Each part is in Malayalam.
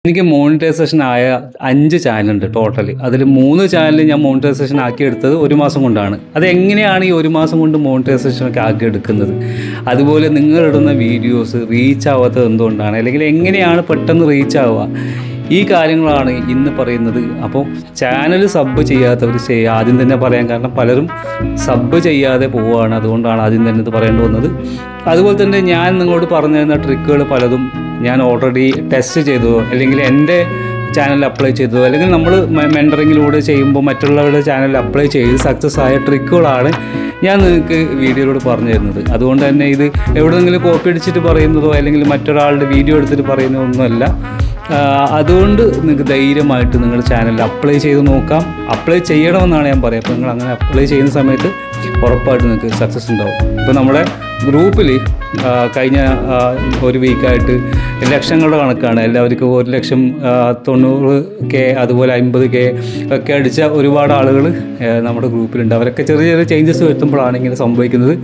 എനിക്ക് മോണിറ്റൈസേഷൻ ആയ 5 ചാനലുണ്ട് ടോട്ടൽ. അതിൽ 3 ചാനൽ ഞാൻ മോണിറ്റൈസേഷൻ ആക്കിയെടുത്തത് 1 മാസം കൊണ്ടാണ്. അതെങ്ങനെയാണ് ഈ 1 മാസം കൊണ്ട് മോണിറ്റൈസേഷനൊക്കെ ആക്കിയെടുക്കുന്നത്? അതുപോലെ നിങ്ങളിടുന്ന വീഡിയോസ് റീച്ച് ആവാത്തത് എന്തുകൊണ്ടാണ്, അല്ലെങ്കിൽ എങ്ങനെയാണ് പെട്ടെന്ന് റീച്ച് ആവുക? ഈ കാര്യങ്ങളാണ് ഇന്ന് പറയുന്നത്. അപ്പോൾ ചാനൽ സബ് ചെയ്യാത്തവർ ആദ്യം തന്നെ പറയാൻ കാരണം പലരും സബ് ചെയ്യാതെ പോവുകയാണ്. അതുകൊണ്ടാണ് ആദ്യം തന്നെ ഇത് പറയേണ്ടി വന്നത്. അതുപോലെ തന്നെ ഞാൻ നിങ്ങളോട് പറഞ്ഞു തരുന്ന ട്രിക്കുകൾ പലതും ഞാൻ ഓൾറെഡി ടെസ്റ്റ് ചെയ്തതോ അല്ലെങ്കിൽ എൻ്റെ ചാനലിൽ അപ്ലൈ ചെയ്തതോ അല്ലെങ്കിൽ നമ്മൾ മെൻറ്ററിങ്ങിലൂടെ ചെയ്യുമ്പോൾ മറ്റുള്ളവരുടെ ചാനലിൽ അപ്ലൈ ചെയ്ത് സക്സസ് ആയ ട്രിക്കുകളാണ് ഞാൻ നിങ്ങൾക്ക് വീഡിയോയിലൂടെ പറഞ്ഞു തരുന്നത്. അതുകൊണ്ട് തന്നെ ഇത് എവിടെയെങ്കിലും കോപ്പി അടിച്ചിട്ട് പറയുന്നതോ അല്ലെങ്കിൽ മറ്റൊരാളുടെ വീഡിയോ എടുത്തിട്ട് പറയുന്നതോ ഒന്നുമല്ല. അതുകൊണ്ട് നിങ്ങൾക്ക് ധൈര്യമായിട്ട് നിങ്ങളുടെ ചാനലിൽ അപ്ലൈ ചെയ്ത് നോക്കാം. അപ്ലൈ ചെയ്യണമെന്നാണ് ഞാൻ പറയുക. അപ്പോൾ നിങ്ങൾ അങ്ങനെ അപ്ലൈ ചെയ്യുന്ന സമയത്ത് ഉറപ്പായിട്ട് നിങ്ങൾക്ക് സക്സസ് ഉണ്ടാവും. ഇപ്പോൾ നമ്മുടെ ഗ്രൂപ്പിൽ കഴിഞ്ഞ ഒരു വീക്കായിട്ട് ലക്ഷങ്ങളുടെ കണക്കാണ്. എല്ലാവർക്കും 1,90,000 അതുപോലെ 50K ഒക്കെ അടിച്ച ഒരുപാട് ആളുകൾ നമ്മുടെ ഗ്രൂപ്പിലുണ്ട്. അവരൊക്കെ ചെറിയ ചെറിയ ചേഞ്ചസ് വരുത്തുമ്പോഴാണ് ഇങ്ങനെ സംഭവിക്കുന്നത്.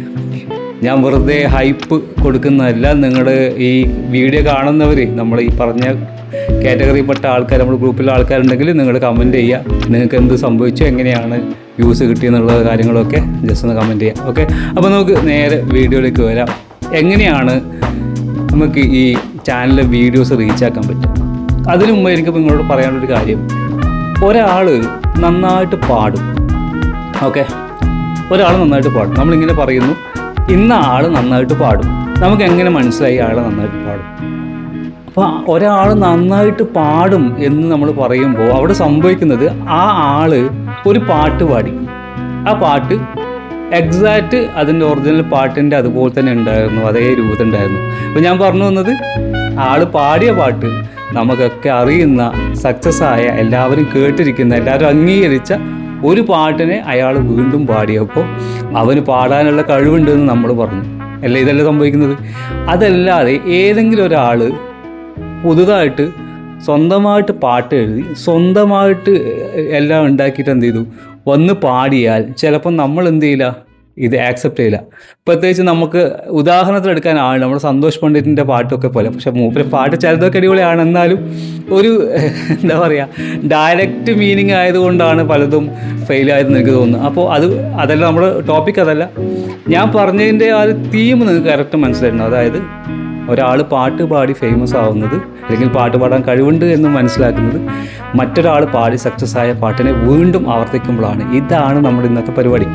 ഞാൻ വെറുതെ ഹൈപ്പ് കൊടുക്കുന്നതല്ല. നിങ്ങളുടെ ഈ വീഡിയോ കാണുന്നവർ നമ്മൾ ഈ പറഞ്ഞ കാറ്റഗറിയിൽപ്പെട്ട ആൾക്കാർ നമ്മുടെ ഗ്രൂപ്പിലെ ആൾക്കാരുണ്ടെങ്കിൽ നിങ്ങൾ കമൻറ്റ് ചെയ്യുക. നിങ്ങൾക്ക് എന്ത് സംഭവിച്ചു, എങ്ങനെയാണ് വ്യൂസ് കിട്ടിയെന്നുള്ള കാര്യങ്ങളൊക്കെ ജസ്റ്റ് ഒന്ന് കമൻറ്റ് ചെയ്യാം. ഓക്കെ, അപ്പോൾ നമുക്ക് നേരെ വീഡിയോയിലേക്ക് വരാം. എങ്ങനെയാണ് നമുക്ക് ഈ ചാനലിലെ വീഡിയോസ് റീച്ചാക്കാൻ പറ്റും? അതിനു മുമ്പ് എനിക്ക് നിങ്ങളോട് പറയാനുള്ളൊരു കാര്യം, ഒരാൾ നന്നായിട്ട് പാടും. ഓക്കെ, ഒരാൾ നന്നായിട്ട് പാടും. നമ്മളിങ്ങനെ പറയുന്നു, ഇന്ന ആൾ നന്നായിട്ട് പാടും. നമുക്ക് എങ്ങനെ മനസ്സിലായി ആൾ നന്നായിട്ട് പാടും? അപ്പോൾ ഒരാൾ നന്നായിട്ട് പാടും എന്ന് നമ്മൾ പറയുമ്പോൾ അവിടെ സംഭവിക്കുന്നത് ആ ആൾ ഒരു പാട്ട് പാടി, ആ പാട്ട് എക്സാക്റ്റ് അതിൻ്റെ ഒറിജിനൽ പാട്ടിൻ്റെ അതുപോലെ തന്നെ ഉണ്ടായിരുന്നു, അതേ രൂപത്തിലുണ്ടായിരുന്നു. അപ്പോൾ ഞാൻ പറഞ്ഞു വന്നത്, ആൾ പാടിയ പാട്ട് നമുക്കൊക്കെ അറിയുന്ന സക്സസ് ആയ എല്ലാവരും കേട്ടിരിക്കുന്ന എല്ലാവരും അംഗീകരിച്ച ഒരു പാട്ടിനെ അയാൾ വീണ്ടും പാടിയപ്പോൾ അവന് പാടാനുള്ള കഴിവുണ്ടെന്ന് നമ്മൾ പറഞ്ഞു അല്ലേ? ഇതല്ലേ സംഭവിക്കുന്നത്? അതല്ലാതെ ഏതെങ്കിലും ഒരാൾ പുതുതായിട്ട് സ്വന്തമായിട്ട് പാട്ട് എഴുതി സ്വന്തമായിട്ട് എല്ലാം ഉണ്ടാക്കിയിട്ട് എന്ത് ചെയ്തു വന്ന് പാടിയാൽ ചിലപ്പോൾ നമ്മൾ എന്ത് ചെയ്യില്ല, ഇത് ആക്സെപ്റ്റ് ചെയ്യില്ല. പ്രത്യേകിച്ച് നമുക്ക് ഉദാഹരണത്തിന് എടുക്കാനാണ് നമ്മുടെ സന്തോഷ് പണ്ഡിറ്റിൻ്റെ പാട്ടൊക്കെ പോലെ. പക്ഷേ മൂപ്പര് പാട്ട് ചിലതൊക്കെ അടിപൊളിയാണ്, എന്നാലും ഒരു എന്താ പറയുക, ഡയറക്റ്റ് മീനിങ് ആയതുകൊണ്ടാണ് പലതും ഫെയിലായതെന്ന് എനിക്ക് തോന്നുന്നു. അപ്പോൾ അതല്ല നമ്മുടെ ടോപ്പിക്, അതല്ല ഞാൻ പറഞ്ഞതിൻ്റെ ആ ഒരു തീം നിങ്ങൾക്ക് കറക്റ്റ് മനസ്സിലായിരുന്നു. അതായത് ഒരാൾ പാട്ട് പാടി ഫേമസ് ആവുന്നത് അല്ലെങ്കിൽ പാട്ട് പാടാൻ കഴിവുണ്ട് എന്ന് മനസ്സിലാക്കുന്നത് മറ്റൊരാൾ പാടി സക്സസ് ആയ പാട്ടിനെ വീണ്ടും ആവർത്തിക്കുമ്പോഴാണ്. ഇതാണ് നമ്മുടെ ഇന്നത്തെ പരിപാടി.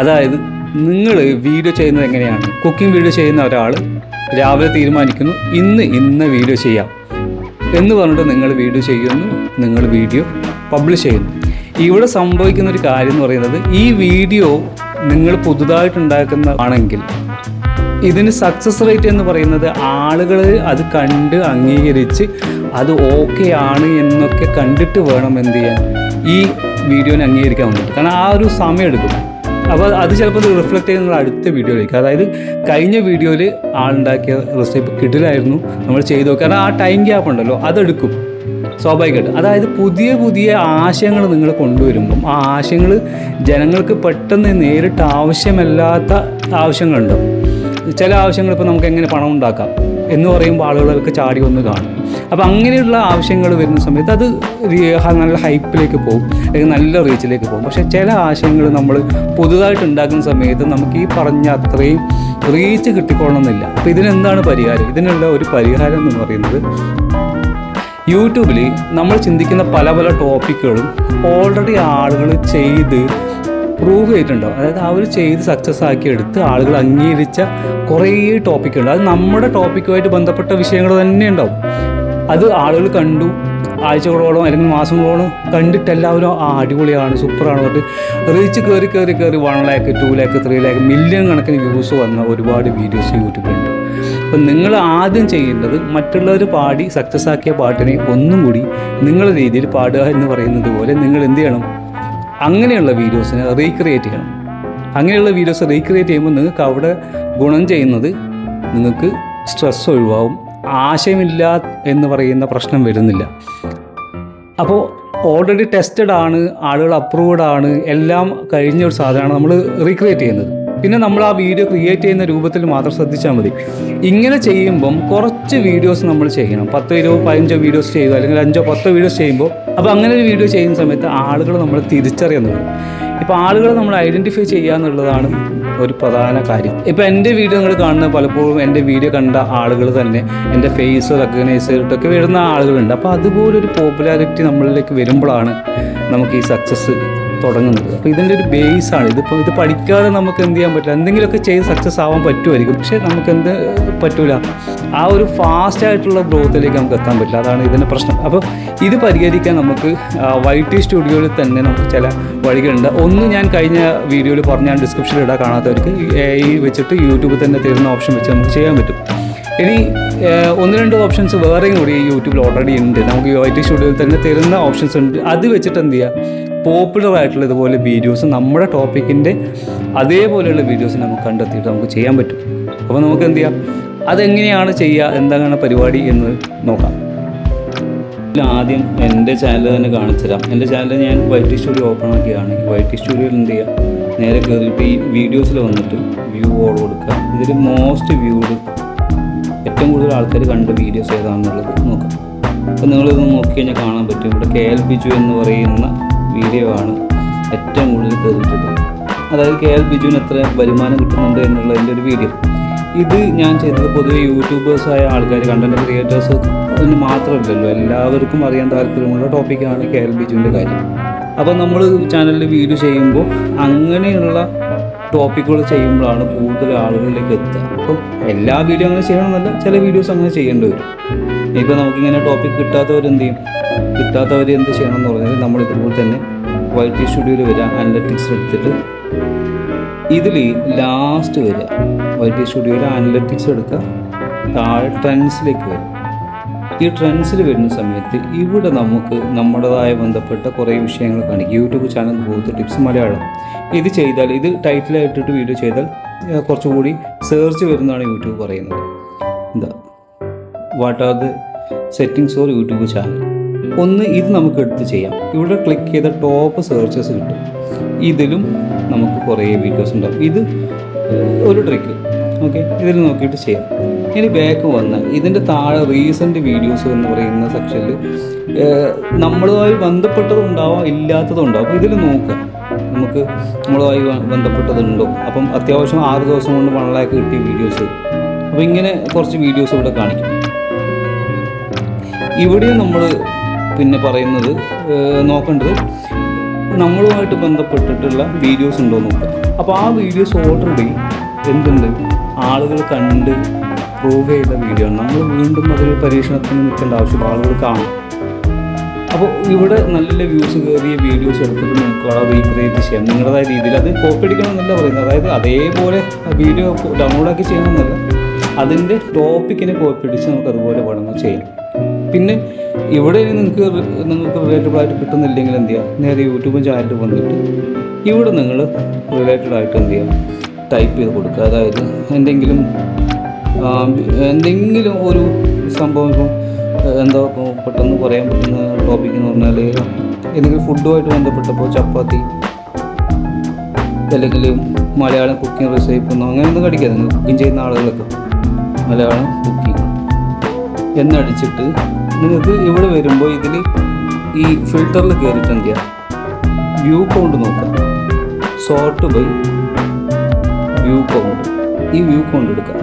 അതായത് നിങ്ങൾ വീഡിയോ ചെയ്യുന്നത് എങ്ങനെയാണ്? കുക്കിംഗ് വീഡിയോ ചെയ്യുന്ന ഒരാൾ രാവിലെ തീരുമാനിക്കുന്നു, ഇന്ന് വീഡിയോ ചെയ്യാം എന്ന് പറഞ്ഞിട്ട് നിങ്ങൾ വീഡിയോ ചെയ്യുന്നു, നിങ്ങൾ വീഡിയോ പബ്ലിഷ് ചെയ്യുന്നു. ഇവിടെ സംഭവിക്കുന്ന ഒരു കാര്യം എന്ന് പറയുന്നത്, ഈ വീഡിയോ നിങ്ങൾ പുതുതായിട്ടുണ്ടാക്കുന്നതാണെങ്കിൽ ഇതിന് സക്സസ് റേറ്റ് എന്ന് പറയുന്നത് ആളുകൾ അത് കണ്ട് അംഗീകരിച്ച് അത് ഓക്കെ ആണ് എന്നൊക്കെ കണ്ടിട്ട് വേണം എന്ത് ചെയ്യാൻ, ഈ വീഡിയോനെ അംഗീകരിക്കാൻ വേണ്ടിയിട്ട്. കാരണം ആ ഒരു സമയം എടുക്കും. അപ്പോൾ അത് ചിലപ്പോൾ റിഫ്ലക്റ്റ് ചെയ്യുന്നത് അടുത്ത വീഡിയോയിലേക്ക്. അതായത് കഴിഞ്ഞ വീഡിയോയിൽ ആളുണ്ടാക്കിയ റെസിപ്പി കിടിലായിരുന്നു, നമ്മൾ ചെയ്തു നോക്കുക. കാരണം ആ ടൈം ഗ്യാപ്പ് ഉണ്ടല്ലോ, അതെടുക്കും സ്വാഭാവികമായിട്ട്. അതായത് പുതിയ പുതിയ ആശയങ്ങൾ നിങ്ങൾ കൊണ്ടുവരുമ്പം ആ ആശയങ്ങൾ ജനങ്ങൾക്ക് പെട്ടെന്ന് നേരിട്ട് ആവശ്യമല്ലാത്ത ആവശ്യങ്ങളുണ്ടാവും. ചില ആവശ്യങ്ങൾ ഇപ്പോൾ നമുക്ക് എങ്ങനെ പണം ഉണ്ടാക്കാം എന്ന് പറയുമ്പോൾ ആളുകളൊക്കെ ചാടി വന്ന് കാണും. അപ്പോൾ അങ്ങനെയുള്ള ആവശ്യങ്ങൾ വരുന്ന സമയത്ത് അത് നല്ല ഹൈപ്പിലേക്ക് പോകും, അല്ലെങ്കിൽ നല്ല റീച്ചിലേക്ക് പോകും. പക്ഷേ ചില ആശയങ്ങൾ നമ്മൾ പുതുതായിട്ട് ഉണ്ടാക്കുന്ന സമയത്ത് നമുക്ക് ഈ പറഞ്ഞ അത്രയും റീച്ച് കിട്ടിക്കൊള്ളണമെന്നില്ല. അപ്പോൾ ഇതിനെന്താണ് പരിഹാരം? ഇതിനുള്ള ഒരു പരിഹാരം എന്ന് പറയുന്നത്, യൂട്യൂബിൽ നമ്മൾ ചിന്തിക്കുന്ന പല പല ടോപ്പിക്കുകളും ഓൾറെഡി ആളുകൾ ചെയ്ത് പ്രൂവ് ചെയ്തിട്ടുണ്ടാവും. അതായത് അവർ ചെയ്ത് സക്സസ് ആക്കി എടുത്ത് ആളുകൾ അംഗീകരിച്ച കുറേ ടോപ്പിക്കുണ്ട്. അത് നമ്മുടെ ടോപ്പിക്കുമായിട്ട് ബന്ധപ്പെട്ട വിഷയങ്ങൾ തന്നെ ഉണ്ടാവും. അത് ആളുകൾ കണ്ടു, ആഴ്ചകളോളം അല്ലെങ്കിൽ മാസങ്ങളോളം കണ്ടിട്ട് എല്ലാവരും അടിപൊളിയാണ്, സൂപ്പറാണ് പറഞ്ഞിട്ട് റീച്ച് കയറി 1 lakh 2 lakh 3 lakh മില്യൺ കണക്കിന് വ്യൂസ് വന്ന ഒരുപാട് വീഡിയോസ് യൂട്യൂബിലുണ്ട്. അപ്പം നിങ്ങൾ ആദ്യം ചെയ്യേണ്ടത് മറ്റുള്ളവർ പാടി സക്സസ് ആക്കിയ പാട്ടിനെ ഒന്നും കൂടി നിങ്ങളുടെ രീതിയിൽ പാടുക എന്ന് പറയുന്നത് പോലെ നിങ്ങൾ എന്ത് ചെയ്യണം, അങ്ങനെയുള്ള വീഡിയോസിനെ റീക്രിയേറ്റ് ചെയ്യണം. അങ്ങനെയുള്ള വീഡിയോസ് റീക്രിയേറ്റ് ചെയ്യുമ്പോൾ നിങ്ങൾക്ക് അവിടെ ഗുണം ചെയ്യുന്നത്, നിങ്ങൾക്ക് സ്ട്രെസ് ഒഴിവാകും, ആശയമില്ല എന്ന് പറയുന്ന പ്രശ്നം വരുന്നില്ല. അപ്പോൾ ഓൾറെഡി ടെസ്റ്റഡ് ആണ്, ആളുകൾ അപ്രൂവ്ഡ് ആണ്, എല്ലാം കഴിഞ്ഞ ഒരു സാധനമാണ് നമ്മൾ റീക്രിയേറ്റ് ചെയ്യുന്നത്. പിന്നെ നമ്മൾ ആ വീഡിയോ ക്രിയേറ്റ് ചെയ്യുന്ന രൂപത്തിൽ മാത്രം ശ്രദ്ധിച്ചാൽ മതി. ഇങ്ങനെ ചെയ്യുമ്പം കുറച്ച് കുറച്ച് വീഡിയോസ് നമ്മൾ ചെയ്യണം. 10, 20, 15 വീഡിയോസ് ചെയ്യുക, അല്ലെങ്കിൽ 5, 10 വീഡിയോസ് ചെയ്യുമ്പോൾ, അപ്പോൾ അങ്ങനെ ഒരു വീഡിയോ ചെയ്യുന്ന സമയത്ത് ആളുകൾ നമ്മൾ തിരിച്ചറിയുന്നത്. ഇപ്പോൾ ആളുകൾ നമ്മൾ ഐഡൻറ്റിഫൈ ചെയ്യുക എന്നുള്ളതാണ് ഒരു പ്രധാന കാര്യം. ഇപ്പോൾ എൻ്റെ വീഡിയോ നിങ്ങൾ കാണുന്ന പലപ്പോഴും എൻ്റെ വീഡിയോ കണ്ട ആളുകൾ തന്നെ എൻ്റെ ഫേസ് റെക്കഗ്നൈസ് ചെയ്തിട്ടൊക്കെ വരുന്ന ആളുകളുണ്ട്. അപ്പോൾ അതുപോലൊരു പോപ്പുലാരിറ്റി നമ്മളിലേക്ക് വരുമ്പോഴാണ് നമുക്ക് ഈ സക്സസ് തുടങ്ങുന്നത്. അപ്പോൾ ഇതിൻ്റെ ഒരു ബേസാണ് ഇതിപ്പോൾ. ഇത് പഠിക്കാതെ നമുക്ക് എന്ത് ചെയ്യാൻ പറ്റില്ല. എന്തെങ്കിലുമൊക്കെ ചെയ്ത് സക്സസ് ആവാൻ പറ്റുമായിരിക്കും, പക്ഷേ നമുക്കെന്ത് പറ്റില്ല, ആ ഒരു ഫാസ്റ്റായിട്ടുള്ള ഗ്രോത്തിലേക്ക് നമുക്ക് എത്താൻ പറ്റില്ല. അതാണ് ഇതിൻ്റെ പ്രശ്നം. അപ്പോൾ ഇത് പരിഹരിക്കാൻ നമുക്ക് YT സ്റ്റുഡിയോയിൽ തന്നെ നമുക്ക് ചില വഴികളുണ്ട്. ഒന്ന് ഞാൻ കഴിഞ്ഞ വീഡിയോയിൽ പറഞ്ഞ ഞാൻ ഡിസ്ക്രിപ്ഷനിൽ ഇടാൻ കാണാത്തവർക്ക് AI വെച്ചിട്ട് യൂട്യൂബിൽ തന്നെ തരുന്ന ഓപ്ഷൻ വെച്ച് നമുക്ക് ചെയ്യാൻ പറ്റും. ഇനി 1-2 ഓപ്ഷൻസ് വേറെയും കൂടി യൂട്യൂബിൽ ഓൾറെഡി ഉണ്ട്. നമുക്ക് YT സ്റ്റുഡിയോയിൽ തന്നെ തരുന്ന ഓപ്ഷൻസ് ഉണ്ട്. അത് വെച്ചിട്ട് എന്ത് ചെയ്യുക, പോപ്പുലർ ആയിട്ടുള്ള ഇതുപോലെ വീഡിയോസ്, നമ്മുടെ ടോപ്പിക്കിൻ്റെ അതേപോലെയുള്ള വീഡിയോസ് നമുക്ക് കണ്ടെത്തിയിട്ട് നമുക്ക് ചെയ്യാൻ പറ്റും. അപ്പോൾ നമുക്ക് എന്ത് ചെയ്യാം, അതെങ്ങനെയാണ് ചെയ്യുക, എന്താണ് പരിപാടി എന്ന് നോക്കാം. ആദ്യം എൻ്റെ ചാനൽ തന്നെ കാണിച്ചു തരാം. എൻ്റെ ചാനൽ ഞാൻ YT സ്റ്റുഡിയോ ഓപ്പൺ ആക്കിയാണെങ്കിൽ YT സ്റ്റുഡിയോയിൽ എന്ത് ചെയ്യുക, നേരെ കയറിയിട്ട് ഈ വീഡിയോസിൽ വന്നിട്ട് വ്യൂ ഓൾ കൊടുക്കുക. ഇതിൽ മോസ്റ്റ് വ്യൂഡ്, ഏറ്റവും കൂടുതൽ ആൾക്കാർ കണ്ട വീഡിയോസ് ഏതാണെന്നുള്ളത് നോക്കാം. അപ്പോൾ നിങ്ങളിത് നോക്കിക്കഴിഞ്ഞാൽ കാണാൻ പറ്റും. ഇവിടെ KL ബിജു എന്ന് പറയുന്ന വീഡിയോ ആണ് ഏറ്റവും കൂടുതൽ കയറിയിട്ടുള്ളത്. അതായത് KL ബിജുവിന് എത്ര വരുമാനം കിട്ടുന്നുണ്ട് എന്നുള്ളതിൻ്റെ ഒരു വീഡിയോ. ഇത് ഞാൻ ചെയ്തത് പൊതുവെ യൂട്യൂബേഴ്സായ ആൾക്കാർ, കണ്ടൻറ് ക്രിയേറ്റേഴ്സ് എന്ന് മാത്രമല്ലല്ലോ, എല്ലാവർക്കും അറിയാൻ താല്പര്യമുള്ള ടോപ്പിക്കാണ് KL ബിജുവിൻ്റെ കാര്യം. അപ്പോൾ നമ്മൾ ചാനലിൽ വീഡിയോ ചെയ്യുമ്പോൾ അങ്ങനെയുള്ള ടോപ്പിക്കുകൾ ചെയ്യുമ്പോഴാണ് കൂടുതൽ ആളുകളിലേക്ക് എത്തുക. അപ്പോൾ എല്ലാ വീഡിയോ അങ്ങനെ ചെയ്യണമെന്നല്ല, ചില വീഡിയോസ് അങ്ങനെ ചെയ്യേണ്ടി വരും. ഇപ്പോൾ നമുക്കിങ്ങനെ ടോപ്പിക് കിട്ടാത്തവരെന്ത് ചെയ്യും, കിട്ടാത്തവർ എന്ത് ചെയ്യണം എന്ന് പറഞ്ഞാൽ നമ്മൾ ഇതുപോലെ തന്നെ YT സ്റ്റുഡിയോയിൽ വരിക, അനലറ്റിക്സ് എടുത്തിട്ട് ഇതിൽ ലാസ്റ്റ് വരിക, YT സ്റ്റുഡിയോയിൽ അനലറ്റിക്സ് എടുക്കുക, താഴെ ട്രെൻഡ്സിലേക്ക് വരും. ഈ ട്രെൻഡ്സിൽ വരുന്ന സമയത്ത് ഇവിടെ നമുക്ക് നമ്മുടേതായ ബന്ധപ്പെട്ട കുറേ വിഷയങ്ങൾ കാണിക്കും. YouTube channel growth tips Malayalam. ഇത് ചെയ്താൽ, ഇത് ടൈറ്റിലായിട്ടിട്ട് വീഡിയോ ചെയ്താൽ കുറച്ചുകൂടി സെർച്ച് വരുന്നതാണ് യൂട്യൂബ് പറയുന്നത്. എന്താ, what are the settings for YouTube channel. ഒന്ന് ഇത് നമുക്ക് എടുത്ത് ചെയ്യാം. ഇവിടെ ക്ലിക്ക് ചെയ്ത ടോപ്പ് സെർച്ചസ് കിട്ടും. ഇതിലും നമുക്ക് കുറേ വീഡിയോസ് ഉണ്ടാവും. ഇത് ഒരു ട്രിക്ക്. ഓക്കെ, ഇതിൽ നോക്കിയിട്ട് ചെയ്യാം. ഇനി ബാക്ക് വന്ന് ഇതിൻ്റെ താഴെ റീസെൻറ്റ് വീഡിയോസ് എന്ന് പറയുന്ന സെക്ഷനിൽ നമ്മളുമായി ബന്ധപ്പെട്ടതും ഉണ്ടാവാം, ഇല്ലാത്തതും ഉണ്ടാവും. അപ്പോൾ ഇതിൽ നോക്കുക, നമുക്ക് നമ്മളുമായി ബന്ധപ്പെട്ടതുണ്ടോ. അപ്പം അത്യാവശ്യം 6 ദിവസം കൊണ്ട് 1 lakh കിട്ടിയ വീഡിയോസ്. അപ്പോൾ ഇങ്ങനെ കുറച്ച് വീഡിയോസ് ഇവിടെ കാണിക്കും. ഇവിടെ നമ്മൾ പിന്നെ പറയുന്നത്, നോക്കേണ്ടത് നമ്മളുമായിട്ട് ബന്ധപ്പെട്ടിട്ടുള്ള വീഡിയോസ് ഉണ്ടോ നോക്കുക. അപ്പോൾ ആ വീഡിയോസ് ഓൾറെഡി എന്തുണ്ട്, ആളുകൾ കണ്ട് പ്രൂവ് ചെയ്ത വീഡിയോ ആണ്. നമ്മൾ വീണ്ടും അതൊരു പരീക്ഷണത്തിന് നിൽക്കേണ്ട ആവശ്യമില്ല, ആളുകൾ കാണും. അപ്പോൾ ഇവിടെ നല്ല വ്യൂസ് കയറിയ വീഡിയോസ് എടുത്തിട്ട് നമുക്ക് അവിടെ റീക്രിയേറ്റ് ചെയ്യാം നിങ്ങളുടേതായ രീതിയിൽ. അത് കോപ്പി അടിക്കണമെന്നല്ല പറയുന്നത്, അതായത് അതേപോലെ വീഡിയോ ഡൗൺലോഡാക്കി ചെയ്യണമെന്നല്ല, അതിൻ്റെ ടോപ്പിക്കിനെ കോപ്പി അടിച്ച് നമുക്ക് അതുപോലെ വേണമെങ്കിൽ ചെയ്യാം. പിന്നെ ഇവിടെ നിങ്ങൾക്ക് റിലേറ്റബിൾ ആയിട്ട് കിട്ടുന്നില്ലെങ്കിൽ എന്ത് ചെയ്യുക, നേരെ യൂട്യൂബ് ചാനലിൽ വന്നിട്ട് ഇവിടെ നിങ്ങൾ റിലേറ്റഡ് ആയിട്ട് എന്ത് ചെയ്യുക, ടൈപ്പ് ചെയ്ത് കൊടുക്കുക. അതായത് എന്തെങ്കിലും ഒരു സംഭവം, ഇപ്പം എന്താ പെട്ടെന്ന് പറയാൻ പറ്റുന്ന ടോപ്പിക് എന്ന് പറഞ്ഞാൽ എന്തെങ്കിലും ഫുഡുമായിട്ട് ബന്ധപ്പെട്ടപ്പോൾ ചപ്പാത്തി, അല്ലെങ്കിൽ മലയാളം കുക്കിംഗ് റെസിപ്പി അങ്ങനെയൊന്നും കടിക്കുക. നിങ്ങൾ കുക്കിംഗ് ചെയ്യുന്ന ആളുകളൊക്കെ മലയാളം കുക്കിംഗ് എന്നടിച്ചിട്ട് നിങ്ങൾക്ക് ഇവിടെ വരുമ്പോൾ ഇതിൽ ഈ ഫിൽറ്ററിൽ കയറിയിട്ട് എന്ത് ചെയ്യുക, വ്യൂ കൗണ്ട് നോക്കുക. സോർട്ട് ബൈ വ്യൂ കൗണ്ട്, ഈ വ്യൂ കൗണ്ട് എടുക്കുക,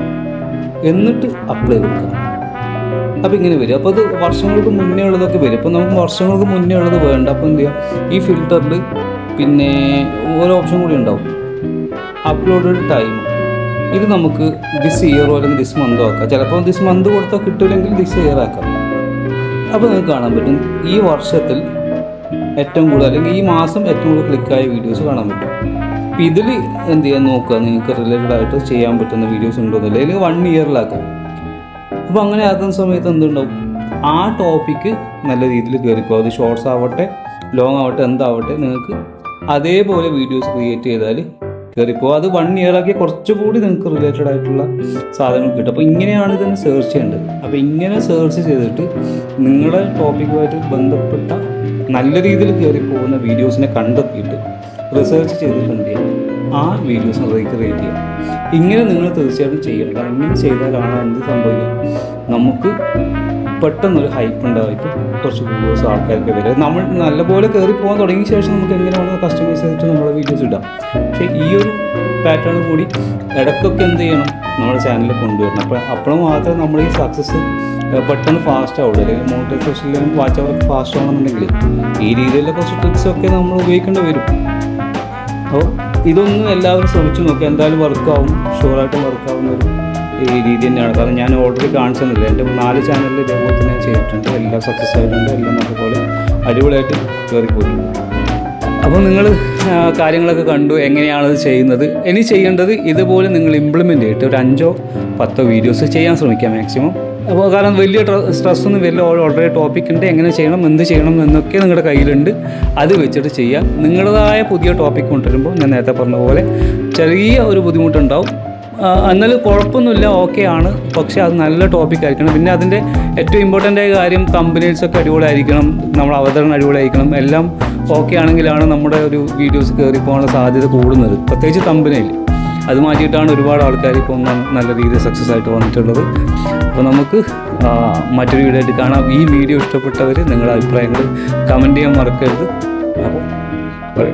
എന്നിട്ട് അപ്ലൈ കൊടുക്കുക. അപ്പോൾ ഇങ്ങനെ വരും. അപ്പോൾ അത് വർഷങ്ങൾക്ക് മുന്നേ ഉള്ളതൊക്കെ വരും. അപ്പോൾ നമുക്ക് വർഷങ്ങൾക്ക് മുന്നേ ഉള്ളത് വേണ്ട. അപ്പോൾ എന്ത് ചെയ്യുക, ഈ ഫിൽറ്ററിൽ പിന്നെ ഓരോ ഓപ്ഷൻ കൂടി ഉണ്ടാവും, അപ്ലോഡഡ് ടൈം. ഇത് നമുക്ക് ദിസ് ഇയറോ അല്ലെങ്കിൽ ദിസ് മന്തോ ആക്കാം. ചിലപ്പോൾ ദിസ് മന്ത് കൊടുത്താൽ കിട്ടില്ലെങ്കിൽ ദിസ് ഇയർ ആക്കാം. അപ്പോൾ നിങ്ങൾക്ക് കാണാൻ പറ്റും ഈ വർഷത്തിൽ ഏറ്റവും കൂടുതൽ, അല്ലെങ്കിൽ ഈ മാസം ഏറ്റവും കൂടുതൽ ക്ലിക്കായ വീഡിയോസ് കാണാൻ പറ്റും. അപ്പോൾ ഇതിൽ എന്ത് ചെയ്യാൻ നോക്കുക, നിങ്ങൾക്ക് റിലേറ്റഡ് ആയിട്ട് ചെയ്യാൻ പറ്റുന്ന വീഡിയോസ് ഉണ്ടോന്നില്ല, അല്ലെങ്കിൽ 1 ഇയറിലാക്കാം. അപ്പോൾ അങ്ങനെ ആക്കുന്ന സമയത്ത് എന്തുണ്ടാവും, ആ ടോപ്പിക്ക് നല്ല രീതിയിൽ കയറിപ്പോൾ, അത് ഷോർട്സ് ആവട്ടെ ലോങ് ആവട്ടെ എന്താവട്ടെ, നിങ്ങൾക്ക് അതേപോലെ വീഡിയോസ് ക്രിയേറ്റ് ചെയ്താൽ കയറിപ്പോൾ അത് 1 ഇയറാക്കി കുറച്ചുകൂടി നിങ്ങൾക്ക് റിലേറ്റഡ് ആയിട്ടുള്ള സാധനങ്ങൾ കിട്ടും. അപ്പോൾ ഇങ്ങനെയാണ് ഇതിനെ സെർച്ച് ചെയ്യേണ്ടത്. അപ്പോൾ ഇങ്ങനെ സെർച്ച് ചെയ്തിട്ട് നിങ്ങളുടെ ടോപ്പിക്കുമായിട്ട് ബന്ധപ്പെട്ട നല്ല രീതിയിൽ കയറി പോകുന്ന വീഡിയോസിനെ കണ്ടെത്തിയിട്ട് റിസർച്ച് ചെയ്തിട്ട് എന്ത് ചെയ്യാം, ആ വീഡിയോസ് റീക്രിയേറ്റ് ചെയ്യുക. ഇങ്ങനെ നിങ്ങൾ തീർച്ചയായിട്ടും ചെയ്യണം. കാരണം ഇങ്ങനെ ചെയ്താലാണ് എന്ത് സംഭവിക്കുക, നമുക്ക് പെട്ടെന്നൊരു ഹൈപ്പ് ഉണ്ടായിട്ട് കുറച്ച് വ്യൂവേഴ്സ് ആൾക്കാർക്ക് വരും. നമ്മൾ നല്ലപോലെ കയറി പോകാൻ തുടങ്ങിയ ശേഷം നമുക്ക് എങ്ങനെ വേണമെങ്കിൽ കസ്റ്റമൈസ് ചെയ്തിട്ട് നമ്മുടെ വീഡിയോസ് ഇടാം. പക്ഷേ ഈ ഒരു പാറ്റേൺ കൂടി ഇടയ്ക്കൊക്കെ എന്ത് ചെയ്യണം, നമ്മുടെ ചാനലിൽ കൊണ്ടുവരണം. അപ്പോൾ മാത്രമേ നമ്മൾ ഈ സക്സസ് പെട്ടെന്ന് ഫാസ്റ്റ് ആവുള്ളൂ. അല്ലെങ്കിൽ മോണിറ്റൈസേഷനിലും വാച്ച് അവർക്ക് ഫാസ്റ്റ് ആവണമെന്നുണ്ടെങ്കിൽ ഈ രീതിയിലുള്ള കുറച്ച് ട്രിക്സൊക്കെ നമ്മൾ ഉപയോഗിക്കേണ്ടി വരും. അപ്പോൾ ഇതൊന്നും എല്ലാവരും ശ്രമിച്ചു നോക്കുക. എന്തായാലും വർക്കാവും, ഷുവറായിട്ടും വർക്കാവുന്ന ഒരു ഈ രീതി തന്നെയാണ്. കാരണം ഞാൻ ഓൾറെഡി കാണിച്ചെന്നില്ല, എൻ്റെ 4 ചാനലിൽ ഇതേപോലെ തന്നെ ഞാൻ ചെയ്തിട്ടുണ്ട്. എല്ലാം സക്സസ് ആയിട്ടുണ്ട്, എല്ലാം അതുപോലെ അടിപൊളിയായിട്ട് കയറിപ്പോയിട്ടുണ്ട്. അപ്പോൾ നിങ്ങൾ കാര്യങ്ങളൊക്കെ കണ്ടു, എങ്ങനെയാണ് ഇത് ചെയ്യുന്നത്. ഇനി ചെയ്യേണ്ടത് ഇതുപോലെ നിങ്ങൾ ഇംപ്ലിമെൻ്റ് ചെയ്തിട്ട് ഒരു 5-10 വീഡിയോസ് ചെയ്യാൻ ശ്രമിക്കുക മാക്സിമം. അപ്പോൾ കാരണം വലിയ സ്ട്രെസ്സൊന്നും വരില്ല. ഓൾറെഡി ടോപ്പിക് ഉണ്ട്, എങ്ങനെ ചെയ്യണം, എന്ത് ചെയ്യണം എന്നൊക്കെ നിങ്ങളുടെ കയ്യിലുണ്ട്. അത് വെച്ചിട്ട് ചെയ്യുക. നിങ്ങളുടേതായ പുതിയ ടോപ്പിക് കൊണ്ടുവരുമ്പോൾ ഞാൻ നേരത്തെ പറഞ്ഞ പോലെ ചെറിയ ഒരു ബുദ്ധിമുട്ടുണ്ടാവും, എന്നാലും കുഴപ്പമൊന്നുമില്ല, ഓക്കെ ആണ്. പക്ഷേ അത് നല്ല ടോപ്പിക് ആയിരിക്കണം. പിന്നെ അതിൻ്റെ ഏറ്റവും ഇമ്പോർട്ടൻ്റ് ആയ കാര്യം തമ്പനെയിൽസൊക്കെ അടിപൊളിയായിരിക്കണം, നമ്മുടെ അവതരണം അടിപൊളിയായിരിക്കണം. എല്ലാം ഓക്കെ ആണെങ്കിലാണ് നമ്മുടെ ഒരു വീഡിയോസ് കയറി പോകാനുള്ള സാധ്യത കൂടുന്നത്, പ്രത്യേകിച്ച് തമ്പനെയിൽ. അത് മാറ്റിയിട്ടാണ് ഒരുപാട് ആൾക്കാർ ഇപ്പോൾ നല്ല രീതിയിൽ സക്സസ് ആയിട്ട് വന്നിട്ടുള്ളത്. അപ്പോൾ നമുക്ക് മറ്റൊരു വീഡിയോ ആയിട്ട് കാണാം. ഈ വീഡിയോ ഇഷ്ടപ്പെട്ടവർ നിങ്ങളുടെ അഭിപ്രായങ്ങൾ കമൻറ്റ് ചെയ്യാൻ മറക്കരുത്. അപ്പോൾ